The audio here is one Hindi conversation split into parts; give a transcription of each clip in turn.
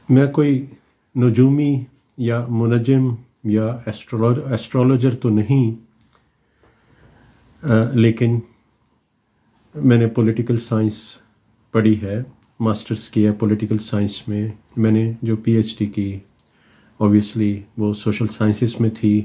मैं कोई नजूमी या मुनज्जिम या एस्ट्रोलॉजर तो नहीं, लेकिन मैंने पॉलिटिकल साइंस पढ़ी है, मास्टर्स किया पॉलिटिकल साइंस में। मैंने जो पीएचडी की ऑब्वियसली वो सोशल साइंसेस में थी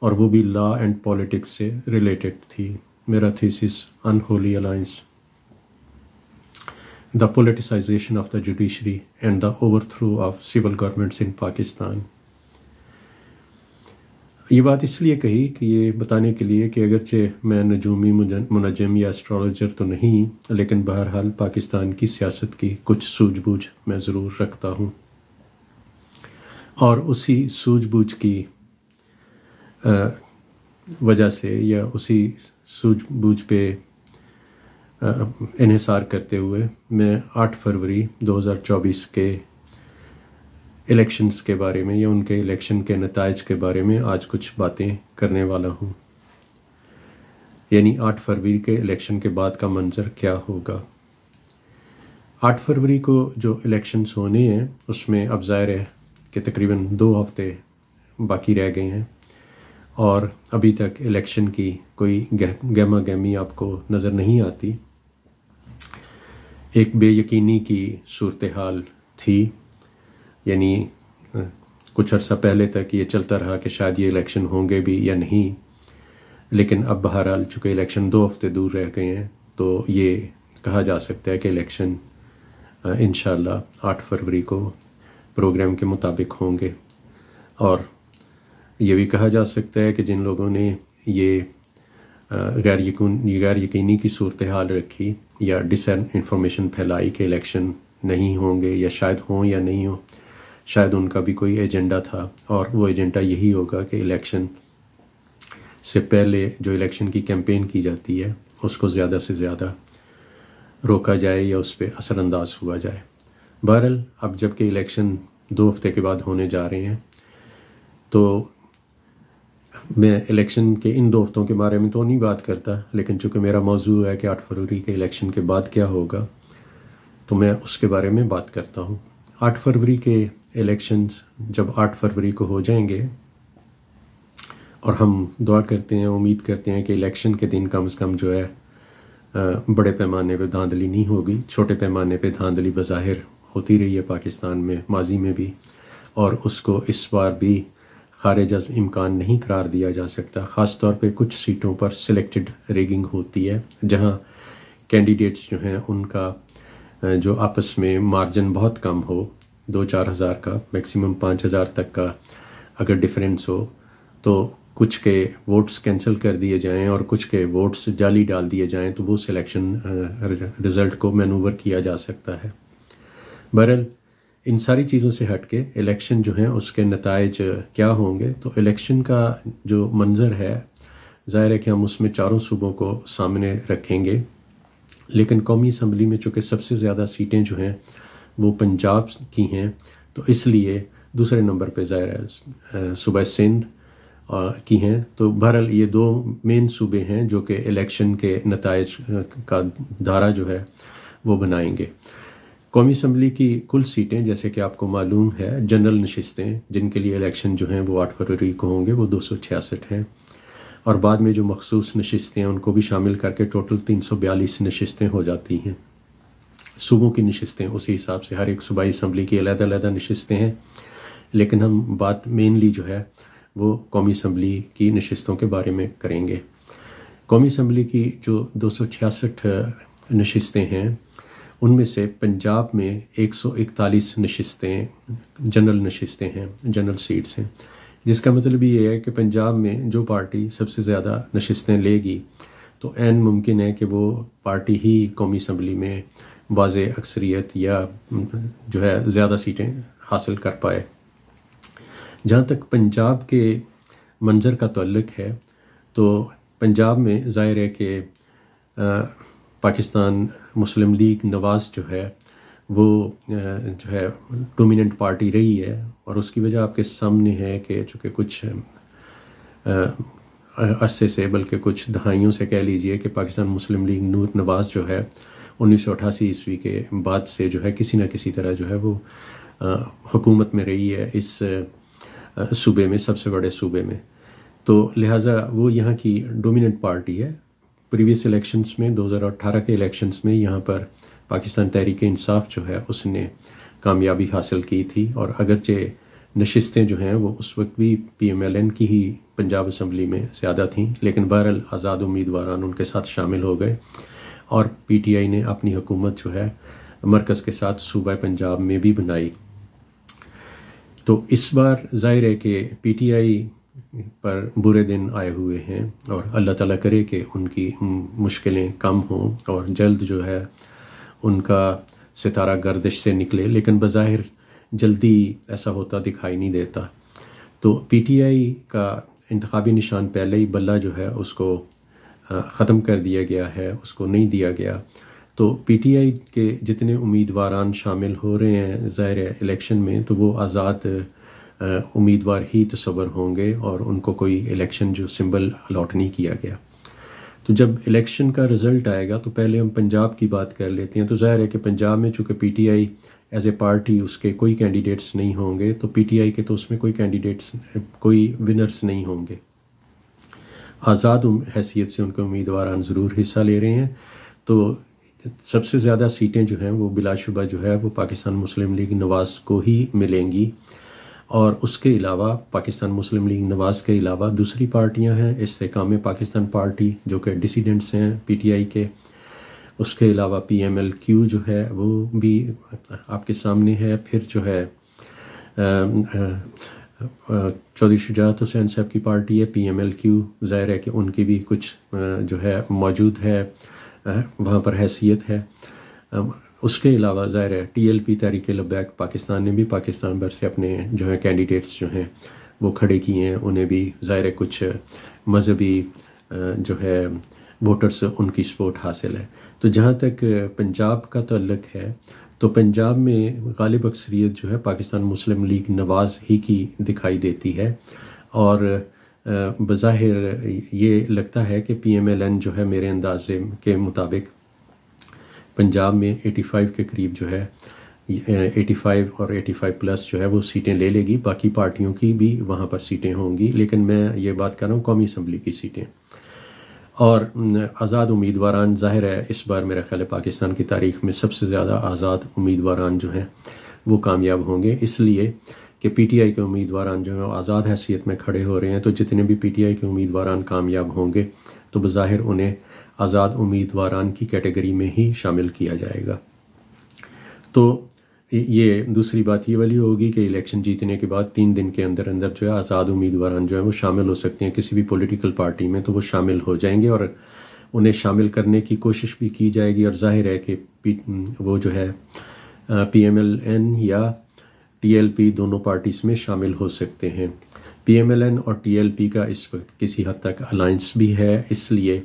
और वो भी लॉ एंड पॉलिटिक्स से रिलेटेड थी। मेरा thesis unholy alliance, the politicisation of the judiciary and the overthrow of civil governments in Pakistan. ये बात इसलिए कही कि ये बताने के लिए कि अगरचे मैं नजूमी मुनज्जिम या एस्ट्रोलॉजर तो नहीं, लेकिन बहरहाल पाकिस्तान की सियासत की कुछ सूझबूझ मैं ज़रूर रखता हूँ, और उसी सूझबूझ की वजह से या उसी सूझबूझ पे इन्हिसार करते हुए मैं 8 फरवरी 2024 के इलेक्शंस के बारे में या उनके इलेक्शन के नताइज के बारे में आज कुछ बातें करने वाला हूँ। यानी 8 फरवरी के इलेक्शन के बाद का मंजर क्या होगा। 8 फरवरी को जो इलेक्शंस होने हैं उसमें अब ज़ाहिर है कि तकरीबन 2 हफ्ते बाकी रह गए हैं और अभी तक इलेक्शन की कोई गहमा गहमी आपको नज़र नहीं आती। एक बेयकीनी की सूरत हाल थी, यानी कुछ अर्सा पहले तक ये चलता रहा कि शायद ये इलेक्शन होंगे भी या नहीं, लेकिन अब बहरहाल चूँकि इलेक्शन 2 हफ्ते दूर रह गए हैं तो ये कहा जा सकता है कि इलेक्शन इंशाअल्लाह 8 फरवरी को प्रोग्राम के मुताबिक होंगे। और ये भी कहा जा सकता है कि जिन लोगों ने ये गैर यकीनी की सूरत हाल रखी या डिसइंफॉर्मेशन फैलाई कि इलेक्शन नहीं होंगे या शायद हों या नहीं हो, शायद उनका भी कोई एजेंडा था और वो एजेंडा यही होगा कि इलेक्शन से पहले जो इलेक्शन की कैंपेन की जाती है उसको ज़्यादा से ज़्यादा रोका जाए या उस पर असरअंदाज हुआ जाए। बहरहाल अब जबकि इलेक्शन 2 हफ्ते के बाद होने जा रहे हैं तो मैं इलेक्शन के इन 2 हफ्तों के बारे में तो नहीं बात करता, लेकिन चूँकि मेरा मौजू है कि 8 फरवरी के इलेक्शन के बाद क्या होगा तो मैं उसके बारे में बात करता हूँ। 8 फरवरी के इलेक्शंस जब 8 फरवरी को हो जाएंगे और हम दुआ करते हैं, उम्मीद करते हैं कि इलेक्शन के दिन कम से कम जो है बड़े पैमाने पे धांधली नहीं होगी। छोटे पैमाने पे धांधली बज़ाहिर होती रही है पाकिस्तान में माजी में भी, और उसको इस बार भी खारिज अज़ इम्कान नहीं करार दिया जा सकता। ख़ास तौर पे कुछ सीटों पर सिलेक्टेड रेगिंग होती है जहां कैंडिडेट्स जो हैं उनका जो आपस में मार्जिन बहुत कम हो, 2-4 हज़ार का, मैक्सिमम 5 हज़ार तक का अगर डिफरेंस हो तो कुछ के वोट्स कैंसिल कर दिए जाएं और कुछ के वोट्स जाली डाल दिए जाएं तो वो सिलेक्शन रिज़ल्ट को मैनूवर किया जा सकता है। बहरहाल इन सारी चीज़ों से हट के इलेक्शन जो हैं उसके नताइज क्या होंगे, तो इलेक्शन का जो मंजर है ज़ाहिर है कि हम उसमें चारों सूबों को सामने रखेंगे, लेकिन कौमी असम्बली में चूँकि सबसे ज़्यादा सीटें जो हैं वो पंजाब की हैं तो इसलिए दूसरे नंबर पे ज़ाहिर है सूबा सिंध की हैं। तो बहरहाल ये 2 मेन सूबे हैं जो कि इलेक्शन के नताइज का धारा जो है वो बनाएंगे। कौमी असम्बली की कुल सीटें जैसे कि आपको मालूम है, जनरल नशिस्तें जिनके लिए इलेक्शन जो हैं वो 8 फरवरी को होंगे वो 266 हैं, और बाद में जो मखसूस नशिस्तें हैं उनको भी शामिल करके टोटल 342 नशिस्तें हो जाती हैं। सूबों की नशिस्तें उसी हिसाब से हर एक सूबाई असम्बली की अलग-अलग नशिस्तें हैं, लेकिन हम बात मेनली जो है वो कौमी असम्बली की नशिस्तों के बारे में करेंगे। कौमी असम्बली की जो 266 नशिस्तें हैं उनमें से पंजाब में 141 नशिस्तें जनरल नशिस्तें हैं, जनरल सीट्स हैं, जिसका मतलब ये है कि पंजाब में जो पार्टी सबसे ज़्यादा नशिस्तें लेगी तो ऐन मुमकिन है कि वो पार्टी ही कौमी असम्बली में वाज़े अक्सरियत या जो है ज़्यादा सीटें हासिल कर पाए। जहाँ तक पंजाब के मंजर का ताल्लुक है तो पंजाब में ज़ाहिर है कि पाकिस्तान मुस्लिम लीग नवाज़ जो है वो जो है डोमिनेंट पार्टी रही है, और उसकी वजह आपके सामने है कि चूँकि कुछ अरसे से, बल्कि कुछ दहाइयों से कह लीजिए कि पाकिस्तान मुस्लिम लीग नूर नवाज़ जो है 1988 ईस्वी के बाद से जो है किसी न किसी तरह जो है वो हुकूमत में रही है इस सूबे में, सबसे बड़े सूबे में। तो लिहाजा वो यहाँ की डोमिनेंट पार्टी है। प्रीवियस इलेक्शंस में 2018 के इलेक्शंस में यहाँ पर पाकिस्तान तहरीक इंसाफ जो है उसने कामयाबी हासिल की थी, और अगरचे नशिस्तें जो हैं वो उस वक्त भी PMLN की ही पंजाब असम्बली में ज़्यादा थीं, लेकिन बहरहाल आज़ाद उम्मीदवारान उनके साथ शामिल हो गए और PTI ने अपनी हुकूमत जो है मरकज़ के साथ सूबा पंजाब में भी बनाई। तो इस बार ज़ाहिर है कि PTI पर बुरे दिन आए हुए हैं और अल्लाह ताला करे कि उनकी मुश्किलें कम हों और जल्द जो है उनका सितारा गर्दिश से निकले, लेकिन बज़ाहिर जल्दी ऐसा होता दिखाई नहीं देता। तो PTI का इंतखाबी निशान पहले ही बल्ला जो है उसको ख़त्म कर दिया गया है, उसको नहीं दिया गया। तो PTI के जितने उम्मीदवारान शामिल हो रहे हैं ज़ाहिर है इलेक्शन में, तो वो आज़ाद उम्मीदवार ही तस्वर होंगे और उनको कोई इलेक्शन जो सिंबल अलॉट नहीं किया गया। तो जब इलेक्शन का रिज़ल्ट आएगा तो पहले हम पंजाब की बात कर लेते हैं। तो ज़ाहिर है कि पंजाब में चूँकि PTI एज ए पार्टी उसके कोई कैंडिडेट्स नहीं होंगे, तो PTI के तो उसमें कोई कैंडिडेट्स, कोई विनर्स नहीं होंगे। आज़ाद हैसियत से उनके उम्मीदवार ज़रूर हिस्सा ले रहे हैं। तो सबसे ज़्यादा सीटें जो हैं वो बिलाशुबा जो है वो पाकिस्तान मुस्लिम लीग नवाज़ को ही मिलेंगी, और उसके अलावा पाकिस्तान मुस्लिम लीग नवाज़ के अलावा दूसरी पार्टियां हैं, इस्तेकाम पाकिस्तान पार्टी जो कि डिसीडेंट्स हैं PTI के, उसके अलावा PMLQ जो है वो भी आपके सामने है। फिर जो है चौधरी शुजात हुसैन साहब की पार्टी है PMLQ, ज़ाहिर है कि उनकी भी कुछ जो है मौजूद है वहाँ पर हैसियत है। उसके अलावा ज़ाहिर है TLP तहरीक लब्बैक पाकिस्तान ने भी पाकिस्तान भर से अपने जो है कैंडिडेट्स जो हैं वो खड़े किए हैं, उन्हें भी ज़ाहिर है कुछ मजहबी जो है वोटर्स उनकी सपोर्ट हासिल है। तो जहाँ तक पंजाब का ताल्लुक है तो पंजाब में गालिब अक्सरियत जो है पाकिस्तान मुस्लिम लीग नवाज़ ही की दिखाई देती है, और बज़ाहिर ये लगता है कि PMLN जो है मेरे अंदाजे के मुताबिक पंजाब में 85 के करीब जो है 85 और 85 प्लस जो है वो सीटें ले लेगी। बाकी पार्टियों की भी वहाँ पर सीटें होंगी, लेकिन मैं ये बात कर रहा हूँ कौमी असम्बली की सीटें। और आज़ाद उम्मीदवारान ज़ाहिर है इस बार मेरा ख्याल है पाकिस्तान की तारीख़ में सबसे ज़्यादा आज़ाद उम्मीदवारान जो हैं वो कामयाब होंगे, इसलिए कि PTI के उम्मीदवारान जो हैं आज़ाद हैसियत में खड़े हो रहे हैं। तो जितने भी PTI के उम्मीदवारान कामयाब होंगे तो बज़ाहिर उन्हें आज़ाद उम्मीदवारान की कैटेगरी में ही शामिल किया जाएगा। तो ये दूसरी बात ये वाली होगी कि इलेक्शन जीतने के बाद 3 दिन के अंदर अंदर जो है आज़ाद उम्मीदवारान जो है वो शामिल हो सकते हैं किसी भी पॉलिटिकल पार्टी में, तो वो शामिल हो जाएंगे और उन्हें शामिल करने की कोशिश भी की जाएगी। और जाहिर है कि वो जो है PMLN या TLP दोनों पार्टीज़ में शामिल हो सकते हैं। PMLN और TLP का इस वक्त किसी हद तक अलायंस भी है, इसलिए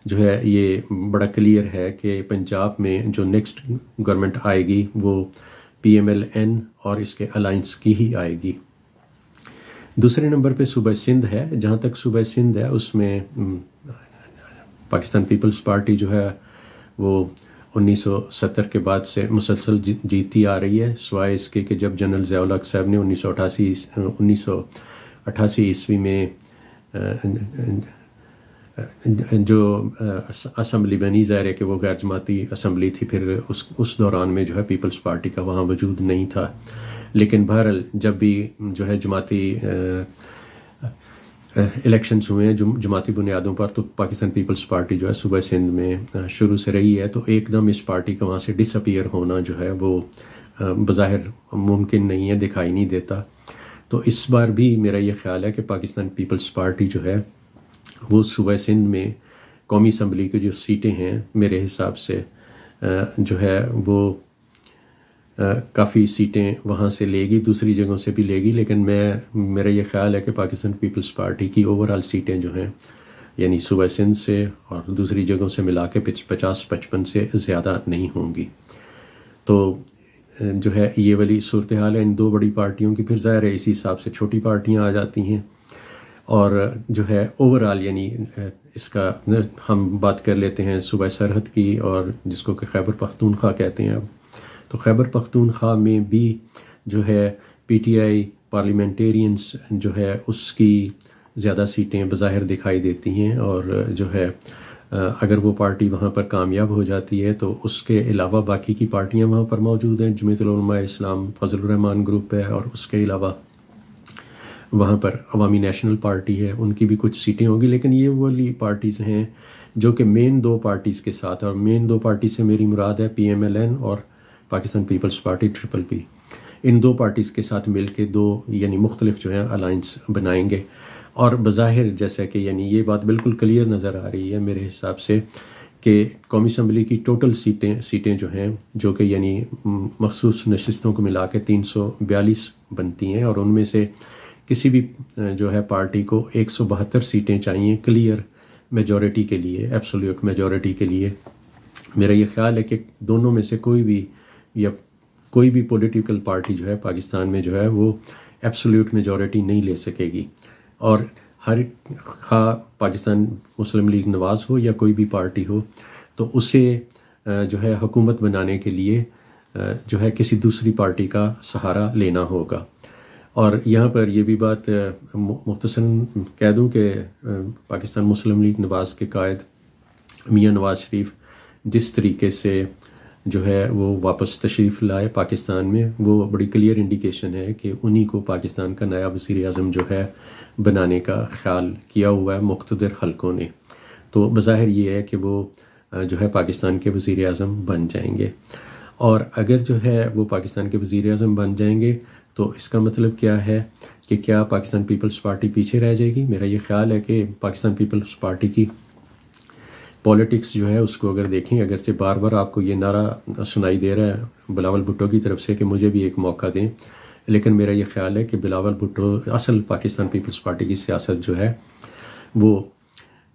जो है ये बड़ा क्लियर है कि पंजाब में जो नेक्स्ट गवर्नमेंट आएगी वो PMLN और इसके अलायंस की ही आएगी। दूसरे नंबर पे सूबा सिंध है। जहाँ तक सूबा सिंध है उसमें पाकिस्तान पीपल्स पार्टी जो है वो 1970 के बाद से मुसलसल जीतती आ रही है, सिवाय इसके कि जब जनरल ज़िया उल हक साहब ने 1988 ईस्वी में जो असम्बली बनी, ज़ाहिर है कि वो गैर जमाती असम्बली थी, फिर उस दौरान में जो है पीपल्स पार्टी का वहाँ वजूद नहीं था। लेकिन बहरहाल जब भी जो है जमाती इलेक्शंस हुए हैं जमाती बुनियादों पर, तो पाकिस्तान पीपल्स पार्टी जो है सूबा सिंध में शुरू से रही है। तो एकदम इस पार्टी का वहाँ से डिसअपीयर होना जो है वो बज़ाहिर मुमकिन नहीं है, दिखाई नहीं देता। तो इस बार भी मेरा ये ख्याल है कि पाकिस्तान पीपल्स पार्टी जो है वो सूबा सिंध में कौमी असम्बली की जो सीटें हैं मेरे हिसाब से जो है वो काफ़ी सीटें वहाँ से लेगी, दूसरी जगहों से भी लेगी। लेकिन मेरा ये ख्याल है कि पाकिस्तान पीपल्स पार्टी की ओवरऑल सीटें जो हैं यानी सूबा सिंध से और दूसरी जगहों से मिला के 50-55 से ज़्यादा नहीं होंगी। तो जो है ये वाली सूरत हाल है इन दो बड़ी पार्टियों की। फिर ज़ाहिर है इसी हिसाब से छोटी पार्टियाँ आ जाती हैं। और जो है ओवरऑल यानी इसका हम बात कर लेते हैं सूबा सरहद की, और जिसको कि खैबर पख्तूनख्वा कहते हैं अब। तो खैबर पख्तूनख्वा में भी जो है पीटीआई पार्लियामेंटेरियंस जो है उसकी ज़्यादा सीटें बज़ाहिर दिखाई देती हैं, और जो है अगर वो पार्टी वहाँ पर कामयाब हो जाती है तो उसके अलावा बाकी की पार्टियाँ वहाँ पर मौजूद हैं। जमीयतुल उलमा इस्लाम फजलुर रहमान ग्रुप है, और उसके अलावा वहाँ पर अवामी नेशनल पार्टी है, उनकी भी कुछ सीटें होंगी। लेकिन ये वाली पार्टीज़ हैं जो कि मेन दो पार्टीज़ के साथ, और मेन दो पार्टी से मेरी मुराद है PMLN और पाकिस्तान पीपल्स पार्टी PPP, इन दो पार्टीज़ के साथ मिल के दो यानी मुख्तलिफ जो है अलाइंस बनाएंगे। और बज़ाहिर जैसा कि यानी ये बात बिल्कुल क्लियर नज़र आ रही है मेरे हिसाब से कि कौमी असम्बली की टोटल सीटें जो हैं, जो कि यानी मखसूस नशिस्तों को मिला के 342 बनती हैं, और उनमें से किसी भी जो है पार्टी को 172 सीटें चाहिए क्लियर मेजॉरिटी के लिए, एब्सोल्यूट मेजॉरिटी के लिए। मेरा ये ख्याल है कि दोनों में से कोई भी या कोई भी पॉलिटिकल पार्टी जो है पाकिस्तान में जो है वो एब्सोल्यूट मेजॉरिटी नहीं ले सकेगी, और हर खा पाकिस्तान मुस्लिम लीग नवाज़ हो या कोई भी पार्टी हो, तो उसे जो है हुकूमत बनाने के लिए जो है किसी दूसरी पार्टी का सहारा लेना होगा। और यहाँ पर ये भी बात मुख्तसरन कह दूँ कि पाकिस्तान मुस्लिम लीग नवाज़ के कायद मियाँ नवाज़ शरीफ जिस तरीके से जो है वो वापस तशरीफ़ लाए पाकिस्तान में, वो बड़ी क्लियर इंडिकेशन है कि उन्हीं को पाकिस्तान का नया वज़ीर आज़म जो है बनाने का ख्याल किया हुआ है मुक़्तदर हलकों ने। तो बज़ाहिर ये है कि वो जो है पाकिस्तान के वज़ीर आज़म बन जाएंगे, और अगर जो है वो पाकिस्तान के वज़ीर आज़म बन जाएंगे तो इसका मतलब क्या है कि क्या पाकिस्तान पीपल्स पार्टी पीछे रह जाएगी? मेरा ये ख्याल है कि पाकिस्तान पीपल्स पार्टी की पॉलिटिक्स जो है उसको अगर देखें, अगरचे बार बार आपको ये नारा सुनाई दे रहा है बिलावल भुट्टो की तरफ से कि मुझे भी एक मौका दें, लेकिन मेरा ये ख्याल है कि बिलावल भुट्टो असल पाकिस्तान पीपल्स पार्टी की सियासत जो है वो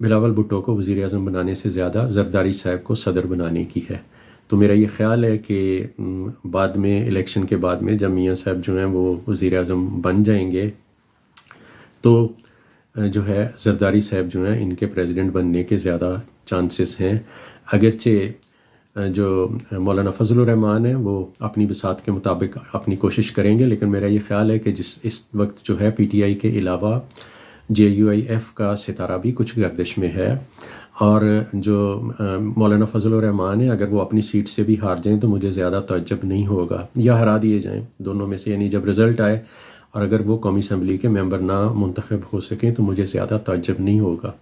बिलावल भुट्टो को वज़ीर आज़म बनाने से ज़्यादा जरदारी साहब को सदर बनाने की है। तो मेरा ये ख्याल है कि बाद में इलेक्शन के बाद में जब मियाँ साहब जो हैं वो वज़ीर आज़म बन जाएंगे तो जो है जरदारी साहब जो हैं इनके प्रेसिडेंट बनने के ज़्यादा चांसेस हैं। अगरचे जो मौलाना फजलुर रहमान है वो अपनी बसात के मुताबिक अपनी कोशिश करेंगे, लेकिन मेरा ये ख्याल है कि इस वक्त जो है PTI के अलावा JUIF का सितारा भी कुछ गर्दिश में है, और जो मौलाना फजलुर रहमान है अगर वो अपनी सीट से भी हार जाएं तो मुझे ज़्यादा तअज्जुब नहीं होगा, या हरा दिए जाएं दोनों में से, यानी जब रिज़ल्ट आए और अगर वो कौमी असम्बली के मेंबर ना मुंतखब हो सकें तो मुझे ज़्यादा तअज्जुब नहीं होगा।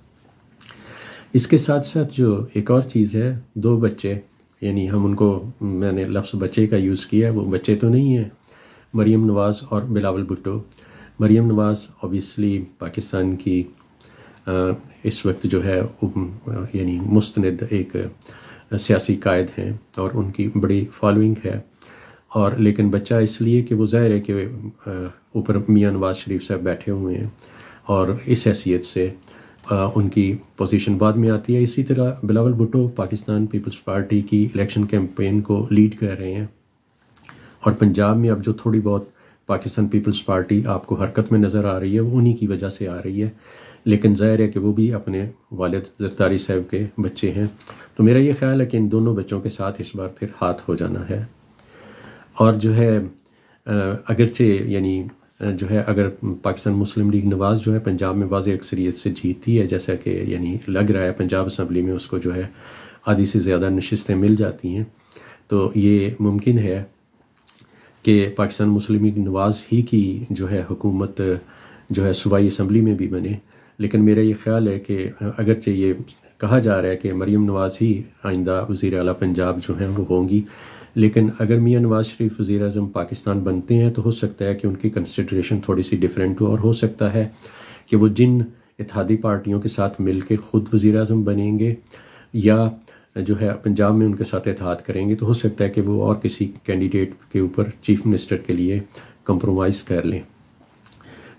इसके साथ साथ जो एक और चीज़ है, दो बच्चे, यानी हम उनको, मैंने लफ्ज़ बच्चे का यूज़ किया, वो बच्चे तो नहीं हैं, मरीम नवाज़ और बिलावल भुट्टो। मरीम नवाज़ ऑब्वियसली पाकिस्तान की इस वक्त जो है यानी मुस्तनद एक सियासी कायद हैं और उनकी बड़ी फॉलोइंग है, और लेकिन बच्चा इसलिए कि वो ज़ाहिर है कि ऊपर मियाँ नवाज़ शरीफ साहब बैठे हुए हैं और इस हैसियत से उनकी पोजीशन बाद में आती है। इसी तरह बिलावल भुट्टो पाकिस्तान पीपल्स पार्टी की इलेक्शन कैंपेन को लीड कर रहे हैं, और पंजाब में अब जो थोड़ी बहुत पाकिस्तान पीपल्स पार्टी आपको हरकत में नज़र आ रही है वो उन्हीं की वजह से आ रही है, लेकिन ज़ाहिर है कि वो भी अपने वालिद जरदारी साहब के बच्चे हैं। तो मेरा ये ख्याल है कि इन दोनों बच्चों के साथ इस बार फिर हाथ हो जाना है। और जो है अगरचे यानी जो है अगर पाकिस्तान मुस्लिम लीग नवाज़ जो है पंजाब में वाज़ेह अक्सरियत से जीतती है, जैसा कि यानी लग रहा है पंजाब असम्बली में उसको जो है आधी से ज़्यादा नशिस्तें मिल जाती हैं, तो ये मुमकिन है कि पाकिस्तान मुस्लिम लीग नवाज़ ही की जो है हुकूमत जो है सूबाई असम्बली में भी बने। लेकिन मेरा ये ख्याल है कि अगरचे ये कहा जा रहा है कि मरीम नवाज़ ही आइंदा वज़ीर आला पंजाब जो हैं वो होंगी, लेकिन अगर मियाँ नवाज़ शरीफ वज़ीर आज़म पाकिस्तान बनते हैं तो हो सकता है कि उनकी कंसिडरेशन थोड़ी सी डिफरेंट हो, और हो सकता है कि वो जिन इत्तेहादी पार्टियों के साथ मिल के ख़ुद वज़ीर आज़म बनेंगे या जो है पंजाब में उनके साथ इत्तेहाद करेंगे, तो हो सकता है कि वो और किसी कैंडिडेट के ऊपर चीफ मिनिस्टर के लिए कंप्रोमाइज़ कर लें।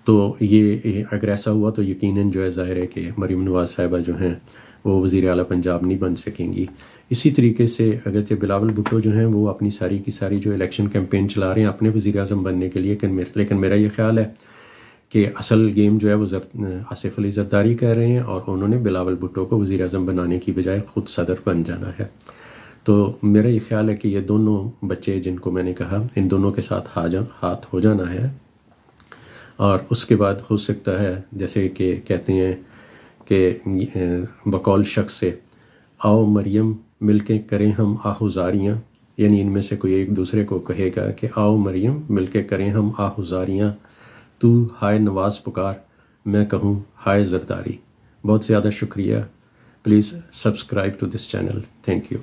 तो ये अगर ऐसा हुआ तो यकीनन जो है ज़ाहिर है कि मरीम नवाज़ साहिबा जो हैं वो वज़ीर आला पंजाब नहीं बन सकेंगी। इसी तरीके से अगरचे बिलावल भुट्टो जो हैं वो अपनी सारी की सारी जो इलेक्शन कैंपेन चला रहे हैं अपने वज़ीर आज़म बनने के लिए, लेकिन मेरा ये ख्याल है कि असल गेम जो है वो आसिफ अली जरदारी कह रहे हैं और उन्होंने बिलावल भुट्टो को वज़ीर आज़म बनाने की बजाय ख़ुद सदर बन जाना है। तो मेरा ये ख्याल है कि ये दोनों बच्चे जिनको मैंने कहा, इन दोनों के साथ हाथ हो जाना है और उसके बाद हो सकता है जैसे कि कहते हैं कि बकौल शख्स से आओ मरियम मिलके करें हम आहुजारियाँ, यानी इनमें से कोई एक दूसरे को कहेगा कि आओ मरियम मिलके करें हम आहुजारियाँ, तू हाय नवाज़ पुकार मैं कहूँ हाय जरदारी। बहुत ज़्यादा शुक्रिया। Please subscribe to this channel. Thank you.